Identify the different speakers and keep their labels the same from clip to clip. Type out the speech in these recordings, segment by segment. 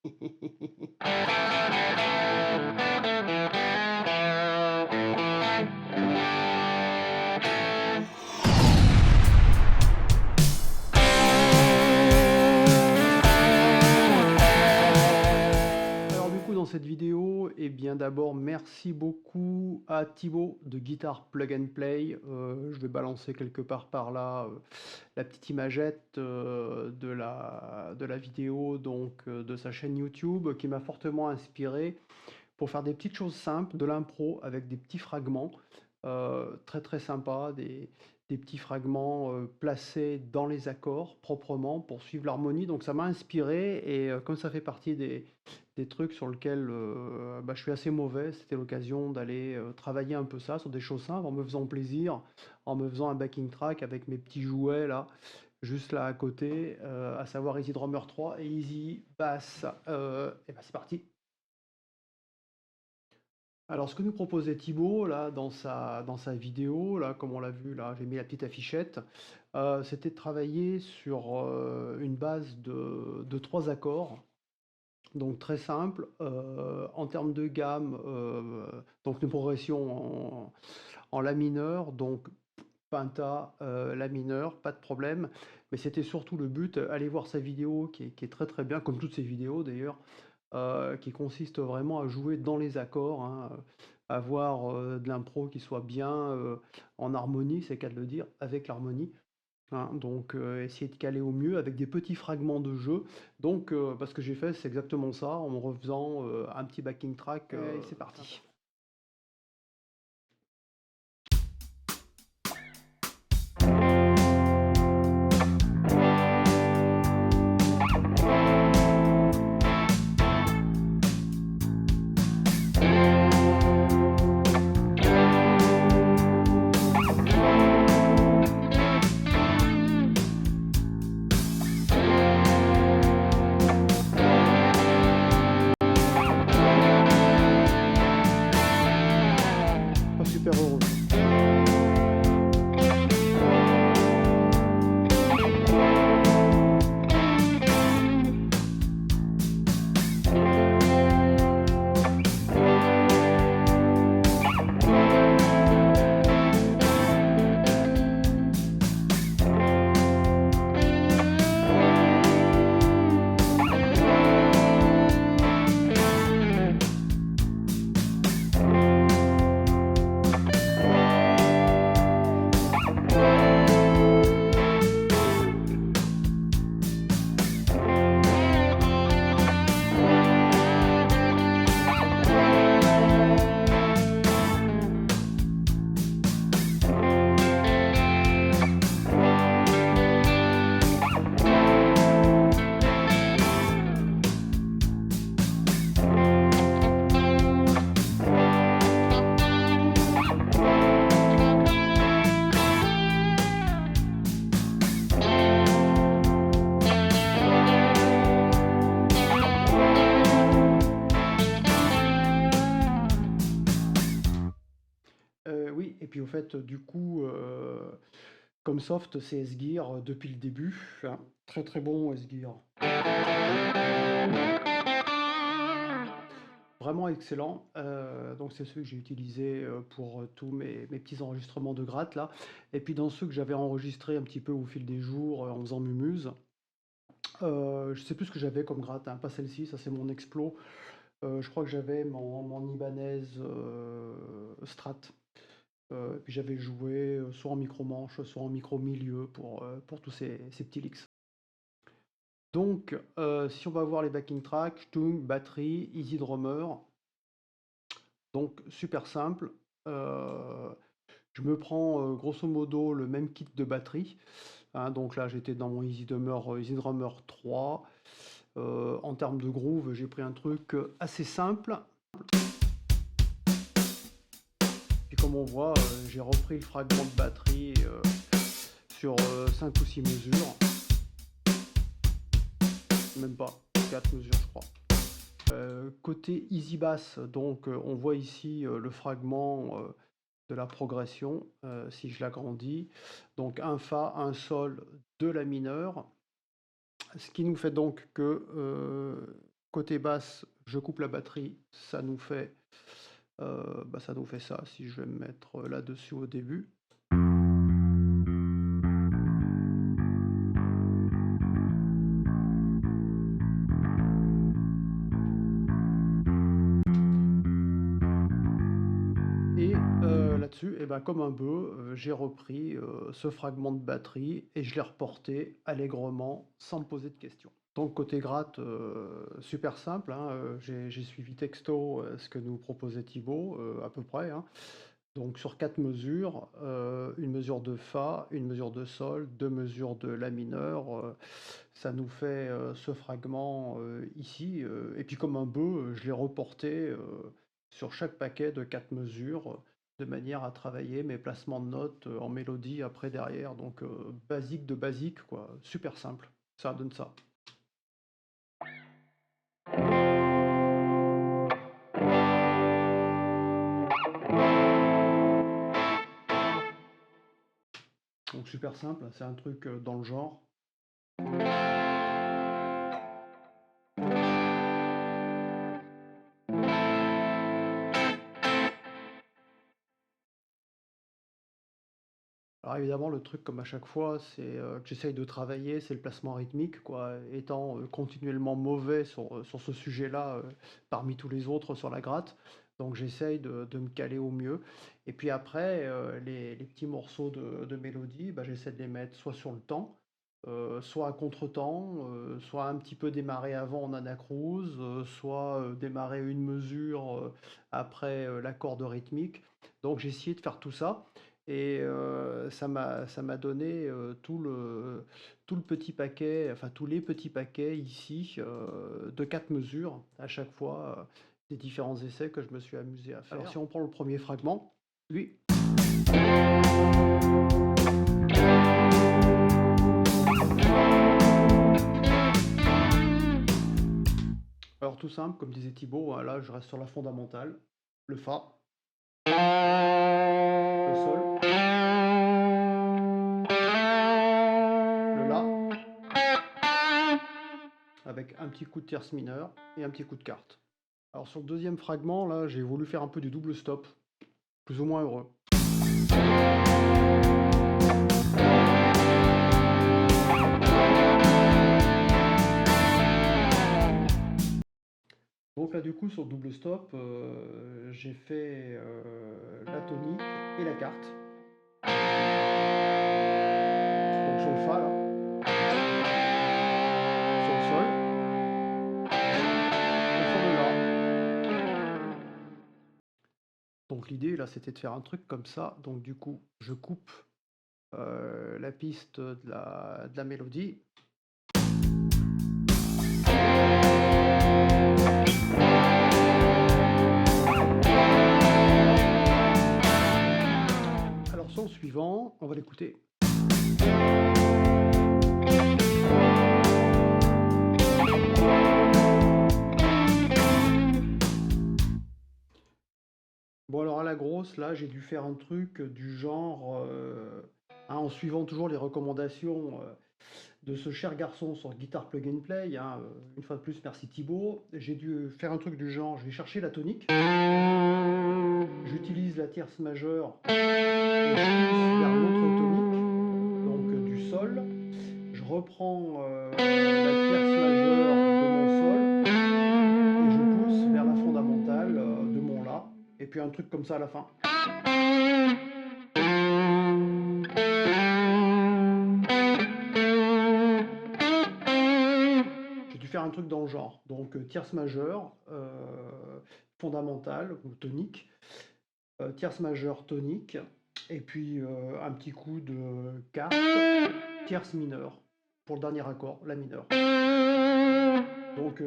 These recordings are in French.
Speaker 1: Alors du coup dans cette vidéo, eh bien d'abord merci beaucoup à Thibaut de Guitar Plug and Play. Je vais balancer quelque part par là la petite imagette de la vidéo donc de sa chaîne YouTube qui m'a fortement inspiré pour faire des petites choses simples, de l'impro avec des petits fragments très très sympas, des petits fragments placés dans les accords proprement pour suivre l'harmonie. Donc ça m'a inspiré et comme ça fait partie des trucs sur lesquels bah, je suis assez mauvais, c'était l'occasion d'aller travailler un peu ça sur des choses simples en me faisant plaisir, en me faisant un backing track avec mes petits jouets là, juste là à côté, à savoir Easy Drummer 3 et Easy Bass. Et bah c'est parti. Alors, ce que nous proposait Thibaut, là, dans sa vidéo, là, comme on l'a vu, là, j'ai mis la petite affichette, c'était de travailler sur une base de trois accords, donc très simple, en termes de gamme, donc une progression en la mineur, donc penta, la mineur, pas de problème, mais c'était surtout le but, allez voir sa vidéo qui est très très bien, comme toutes ses vidéos d'ailleurs, qui consiste vraiment à jouer dans les accords, hein, avoir de l'impro qui soit bien en harmonie, c'est le cas de le dire, avec l'harmonie, hein. Donc essayer de caler au mieux avec des petits fragments de jeu. Donc bah, ce que j'ai fait, c'est exactement ça, en me refaisant un petit backing track. Et c'est parti. Pas super heureux. Oui, et puis au fait, du coup, comme soft, c'est S-Gear depuis le début, hein. Très très bon S-Gear. Vraiment excellent. Donc c'est ceux que j'ai utilisés pour tous mes petits enregistrements de gratte là. Et puis dans ceux que j'avais enregistrés un petit peu au fil des jours en faisant Mumuse, je sais plus ce que j'avais comme gratte, hein, pas celle-ci, ça c'est mon Explo. Je crois que j'avais mon Ibanez Strat. Et puis j'avais joué soit en micro-manche, soit en micro-milieu pour tous ces petits licks. Donc, si on va voir les backing tracks, Stung, batterie, Easy Drummer, donc super simple. Je me prends grosso modo le même kit de batterie, hein. Donc là, j'étais dans mon Easy Drummer 3. En termes de groove, j'ai pris un truc assez simple. Puis comme on voit, j'ai repris le fragment de batterie sur 5 ou 6 mesures. Même pas, 4 mesures je crois. Côté Easy Bass, donc on voit ici le fragment de la progression, si je l'agrandis. Donc un Fa, un Sol, de la mineure. Ce qui nous fait donc que Côté basse, je coupe la batterie, ça nous fait ça, si je vais me mettre là-dessus au début. Et là-dessus, et ben, comme un bœuf, j'ai repris ce fragment de batterie et je l'ai reporté allègrement sans me poser de questions. Donc côté gratte, super simple, hein, j'ai suivi texto ce que nous proposait Thibaut, à peu près, hein. Donc sur 4 mesures, une mesure de Fa, une mesure de Sol, 2 mesures de La mineur, ça nous fait ce fragment ici. Et puis comme un bœuf, je l'ai reporté sur chaque paquet de 4 mesures, de manière à travailler mes placements de notes en mélodie après derrière. Donc basique de basique, quoi, super simple, ça donne ça. Donc super simple, c'est un truc dans le genre. Alors évidemment, le truc, comme à chaque fois, c'est que j'essaye de travailler, c'est le placement rythmique, quoi. Étant continuellement mauvais sur ce sujet-là, parmi tous les autres sur la gratte. Donc j'essaye de me caler au mieux. Et puis après, les petits morceaux de mélodie, bah, j'essaie de les mettre soit sur le temps, soit à contre-temps, soit un petit peu démarrer avant en anacrouse, soit démarrer une mesure après l'accord de rythmique. Donc j'ai essayé de faire tout ça. Et ça m'a donné tout le petit paquet, enfin tous les petits paquets ici de 4 mesures à chaque fois, des différents essais que je me suis amusé à faire. Alors si on prend le premier fragment, lui. Alors tout simple, comme disait Thibaut, hein, là je reste sur la fondamentale, le Fa, le Sol, le La, avec un petit coup de tierce mineure et un petit coup de quarte. Alors sur le deuxième fragment, là j'ai voulu faire un peu du double stop, plus ou moins heureux. Donc là du coup sur le double stop, j'ai fait la tonique et la quarte. Donc sur le Fa là, sur le Sol, et sur le La. Donc l'idée là c'était de faire un truc comme ça, donc du coup je coupe la piste de la mélodie. Alors son suivant, on va l'écouter. Bon alors à la grosse, là j'ai dû faire un truc du genre, hein, en suivant toujours les recommandations de ce cher garçon sur Guitar Plug and Play, hein, une fois de plus merci Thibaut, j'ai dû faire un truc du genre, je vais chercher la tonique, j'utilise la tierce majeure et je pousse vers l'autre tonique, donc du Sol, je reprends la tierce majeure de mon Sol et je pousse vers la fondamentale de mon La, et puis un truc comme ça à la fin. J'ai dû faire un truc dans le genre, donc tierce majeure, fondamentale ou tonique, tierce majeure tonique, et puis un petit coup de quarte, tierce mineure, pour le dernier accord, la mineure. Donc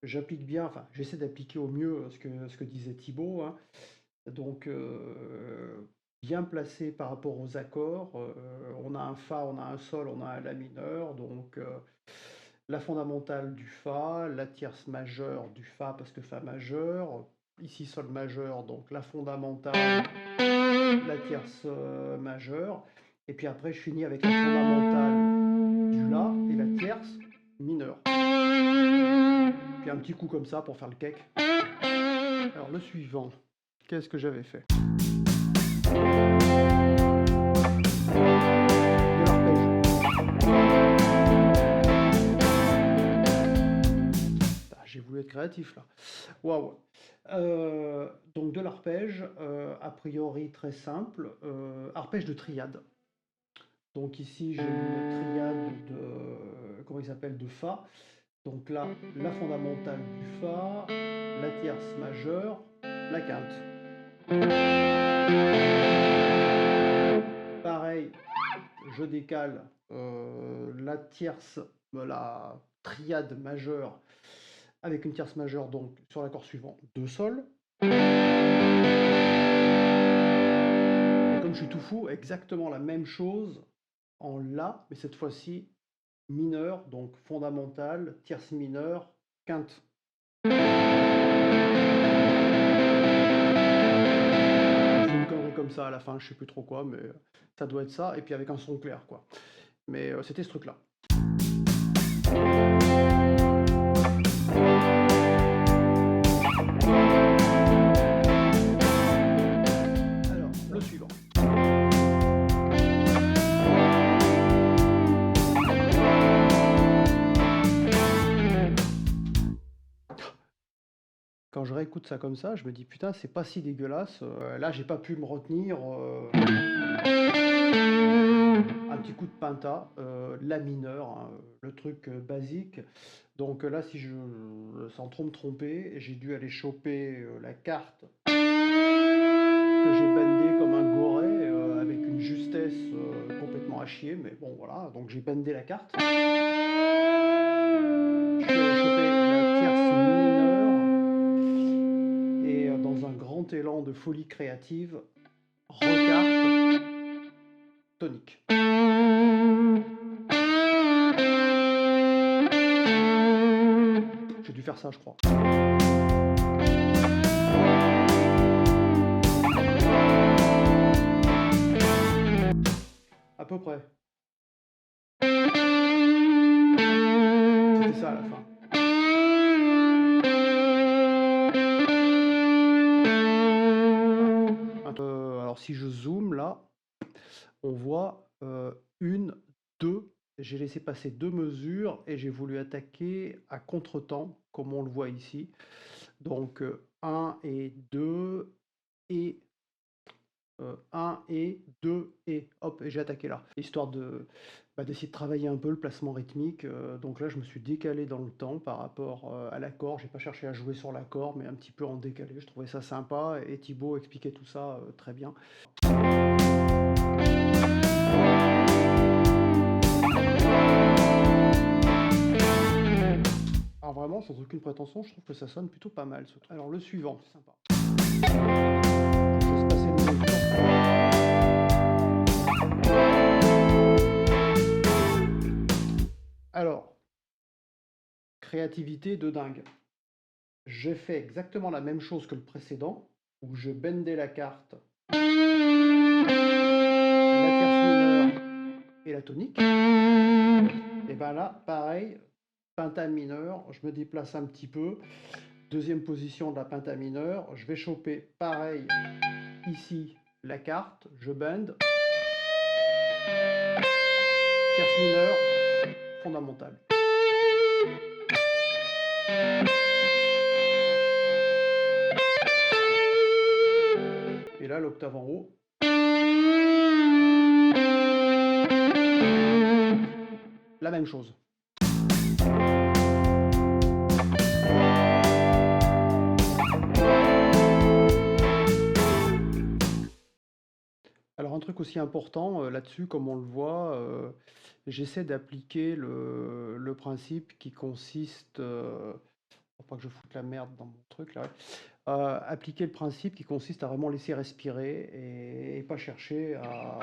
Speaker 1: j'applique bien, enfin j'essaie d'appliquer au mieux ce que disait Thibaut, hein. Donc bien placé par rapport aux accords, on a un Fa, on a un Sol, on a un La mineur, donc la fondamentale du Fa, la tierce majeure du Fa parce que Fa majeur, ici Sol majeur, donc la fondamentale, la tierce majeure, et puis après je finis avec la fondamentale du La et la tierce mineure. un petit coup comme ça pour faire le cake. Alors le suivant, qu'est-ce que j'avais fait? De l'arpège. Ah, j'ai voulu être créatif là. Waouh. Donc de l'arpège, a priori très simple, arpège de triade. Donc ici j'ai une triade de, comment il s'appelle, de Fa. Donc là, la fondamentale du Fa, la tierce majeure, la quinte. Pareil, je décale la tierce, la triade majeure avec une tierce majeure, donc sur l'accord suivant, 2 sols. Et comme je suis tout fou, exactement la même chose en La, mais cette fois-ci mineur, donc fondamentale, tierce mineure, quinte. C'est une connerie comme ça à la fin, je sais plus trop quoi, mais ça doit être ça, et puis avec un son clair, quoi. Mais c'était ce truc-là. Alors, le suivant. Quand je réécoute ça comme ça, je me dis putain, c'est pas si dégueulasse. Là, j'ai pas pu me retenir. Un petit coup de penta, La mineur, hein, le truc basique. Donc là, si je, sans trop me tromper, j'ai dû aller choper la carte que j'ai bandée comme un goret avec une justesse complètement à chier. Mais bon, voilà. Donc j'ai bandé la carte. Je suis allé choper la tierce mineure et dans un grand élan de folie créative, recarte tonique. J'ai dû faire ça, je crois. À peu près. C'était ça à la fin. Alors si je zoome là, on voit 1, 2. J'ai laissé passer 2 mesures et j'ai voulu attaquer à contretemps, comme on le voit ici. Donc 1 et 2 et 1 et 2 et hop, et j'ai attaqué là. Histoire de d'essayer de travailler un peu le placement rythmique. Donc là, je me suis décalé dans le temps par rapport à l'accord. J'ai pas cherché à jouer sur l'accord, mais un petit peu en décalé. Je trouvais ça sympa et Thibaut expliquait tout ça très bien. Alors vraiment, sans aucune prétention, je trouve que ça sonne plutôt pas mal ce truc. Alors le suivant, c'est sympa. Je vais se passer une mesure. Alors, créativité de dingue. J'ai fait exactement la même chose que le précédent, où je bendais la carte, la tierce mineure et la tonique. Et bien là, pareil, penta mineur, je me déplace un petit peu. Deuxième position de la penta mineure, je vais choper pareil ici la carte, je bend. Tierce mineure, fondamentale. Et là, l'octave en haut. La même chose. Alors un truc aussi important là-dessus, comme on le voit, j'essaie d'appliquer le principe qui consiste, faut pas que je foute la merde dans mon truc là, appliquer le principe qui consiste à vraiment laisser respirer et pas chercher à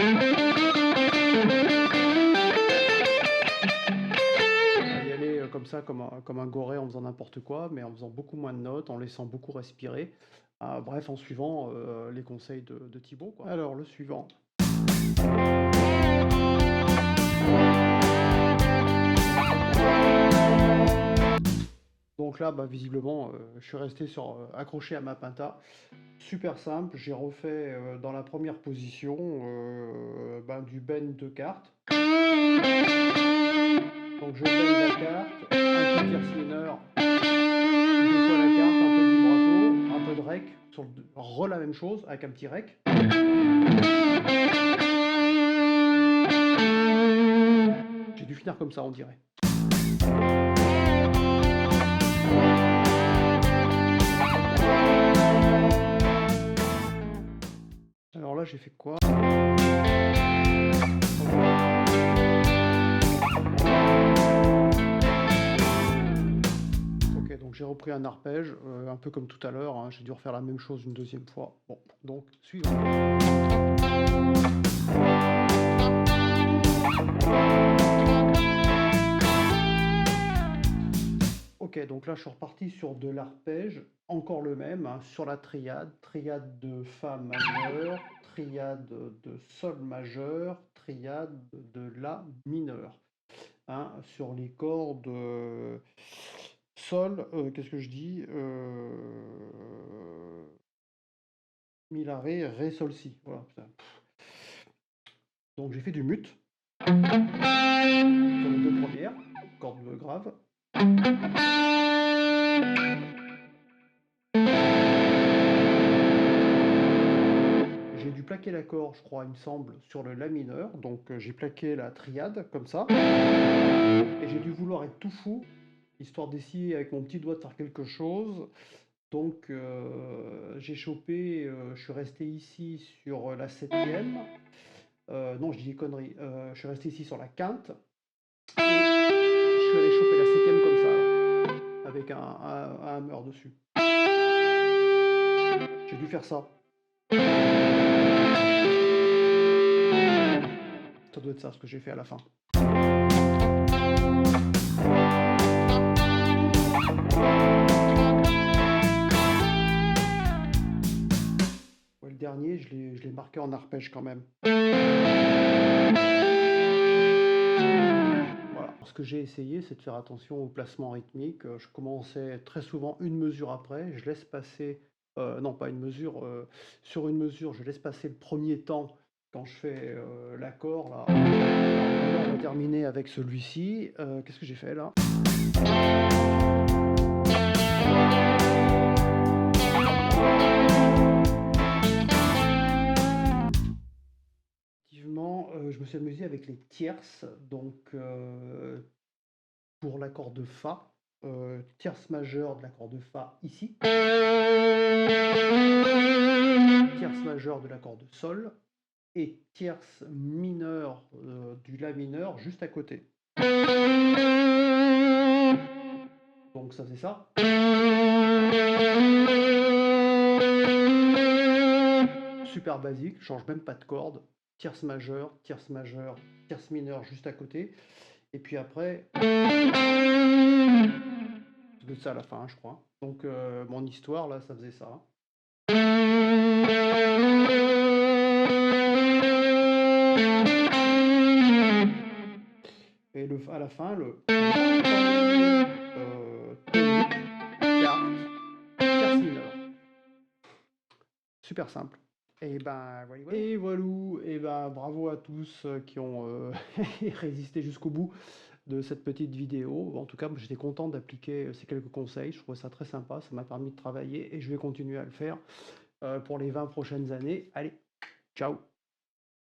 Speaker 1: y aller comme ça, comme un goret en faisant n'importe quoi, mais en faisant beaucoup moins de notes, en laissant beaucoup respirer. Bref, en suivant les conseils de Thibaut, quoi. Alors, le suivant. Donc là, bah, visiblement, je suis resté accroché à ma Pinta. Super simple, j'ai refait dans la première position ben, du bend de cartes. Donc je bend la carte, un coup de tierce mineur, deux fois la carte, un peu de vibrato, un peu de rec, la même chose avec un petit rec. J'ai dû finir comme ça, on dirait. Alors là, j'ai fait quoi? Ok, donc j'ai repris un arpège, un peu comme tout à l'heure, hein, j'ai dû refaire la même chose une deuxième fois. Bon, donc, suivant. Ok, donc là je suis reparti sur de l'arpège, encore le même, hein, sur la triade, triade de Fa majeur, triade de Sol majeur, triade de La mineur. Hein, sur les cordes Sol, qu'est-ce que je dis Mi, La, Ré, Sol, Si. Voilà, putain. Donc j'ai fait du mute sur les deux premières cordes graves. J'ai dû plaquer l'accord, je crois, il me semble, sur le La mineur. Donc j'ai plaqué la triade comme ça. Et j'ai dû vouloir être tout fou, histoire d'essayer avec mon petit doigt de faire quelque chose. Donc j'ai chopé, je suis resté ici sur la septième. Non, je dis des conneries. Je suis resté ici sur la quinte. Et je suis allé choper la septième comme ça, là, avec un hammer dessus. J'ai dû faire ça. Ça doit être ça ce que j'ai fait à la fin. Ouais, le dernier, je l'ai marqué en arpège quand même. Voilà. Ce que j'ai essayé, c'est de faire attention au placement rythmique. Je commençais très souvent une mesure après, je laisse passer, non pas une mesure, sur une mesure, je laisse passer le premier temps quand je fais l'accord là. On va terminer avec celui-ci. Qu'est-ce que j'ai fait là? Effectivement, je me suis amusé avec les tierces, donc pour l'accord de Fa, tierce majeure de l'accord de Fa ici, tierce majeure de l'accord de Sol, et tierce mineure du La mineur juste à côté. Donc ça faisait ça. Super basique, je change même pas de corde. Tierce majeure, tierce majeure, tierce mineure juste à côté. Et puis après, de ça à la fin, je crois. Donc mon histoire là, ça faisait ça. Et à la fin, le tonique, quarte, tierce mineure. Super simple. Et ben voilà. Et voilou, et ben bravo à tous qui ont résisté jusqu'au bout de cette petite vidéo. En tout cas, j'étais content d'appliquer ces quelques conseils. Je trouvais ça très sympa. Ça m'a permis de travailler et je vais continuer à le faire pour les 20 prochaines années. Allez, ciao!